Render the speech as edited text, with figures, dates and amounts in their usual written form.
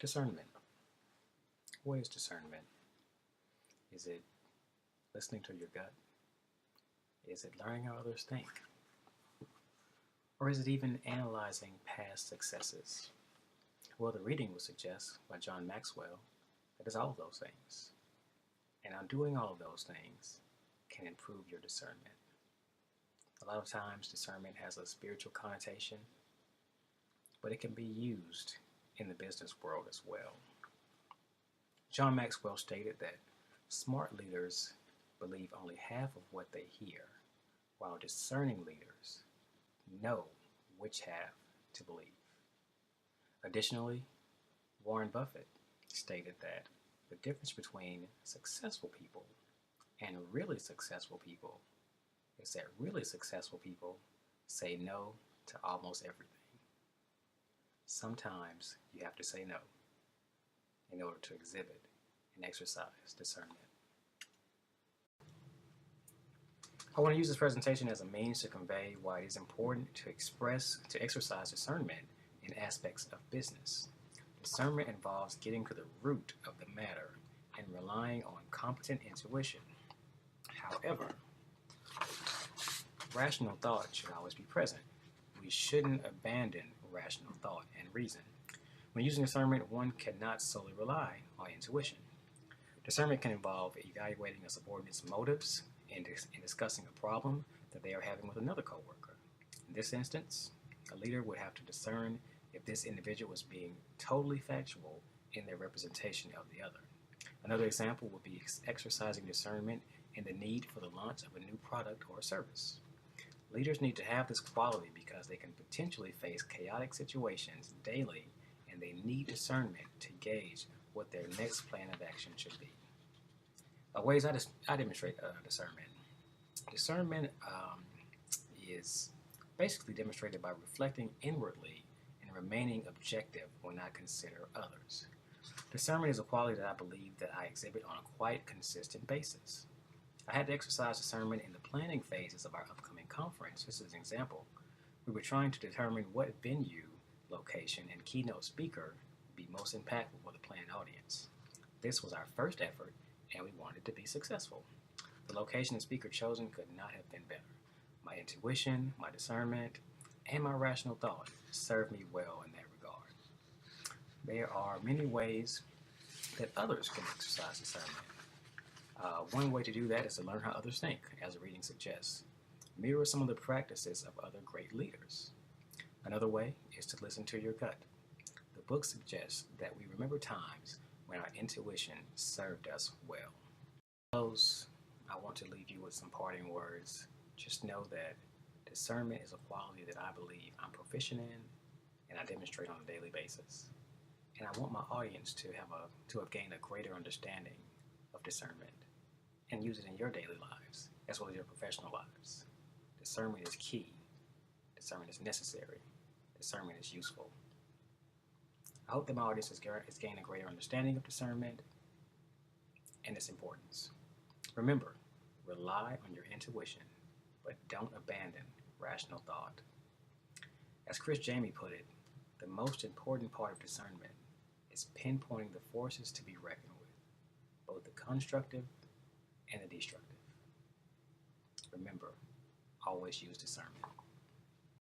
Discernment. What is discernment? Is it listening to your gut? Is it learning how others think? Or is it even analyzing past successes? Well, the reading would suggest by John Maxwell that it's all of those things. And undoing all of those things can improve your discernment. A lot of times, discernment has a spiritual connotation, but it can be used in the business world as well. John Maxwell stated that smart leaders believe only half of what they hear, while discerning leaders know which half to believe. Additionally, Warren Buffett stated that the difference between successful people and really successful people is that really successful people say no to almost everything. Sometimes you have to say no in order to exhibit and exercise discernment. I want to use this presentation as a means to convey why it is important to exercise discernment in aspects of business. Discernment involves getting to the root of the matter and relying on competent intuition. However, rational thought should always be present. We shouldn't abandon rational thought and reason. When using discernment, one cannot solely rely on intuition. Discernment can involve evaluating a subordinate's motives in discussing a problem that they are having with another coworker. In this instance, a leader would have to discern if this individual is being totally factual in their representation of the other. Another example would be exercising discernment in the need for the launch of a new product or service. Leaders need to have this quality because they can potentially face chaotic situations daily, and they need discernment to gauge what their next plan of action should be. Ways I demonstrate discernment. Discernment is basically demonstrated by reflecting inwardly and remaining objective when I consider others. Discernment is a quality that I believe that I exhibit on a quite consistent basis. I had to exercise discernment in the planning phases of our upcoming conference. This is an example. We were trying to determine what venue, location, and keynote speaker would be most impactful for the planned audience. This was our first effort, and we wanted to be successful. The location and speaker chosen could not have been better. My intuition, my discernment, and my rational thought served me well in that regard. There are many ways that others can exercise discernment. One way to do that is to learn how others think, as the reading suggests. Mirror some of the practices of other great leaders. Another way is to listen to your gut. The book suggests that we remember times when our intuition served us well. To close, I want to leave you with some parting words. Just know that discernment is a quality that I believe I'm proficient in and I demonstrate on a daily basis. And I want my audience to have gained a greater understanding of discernment and use it in your daily lives as well as your professional lives. Discernment is key. Discernment is necessary. Discernment is useful. I hope that my audience has gained a greater understanding of discernment and its importance. Remember, rely on your intuition, but don't abandon rational thought. As Chris Jamie put it, the most important part of discernment is pinpointing the forces to be reckoned with, both the constructive and the destructive. Remember, always use discernment.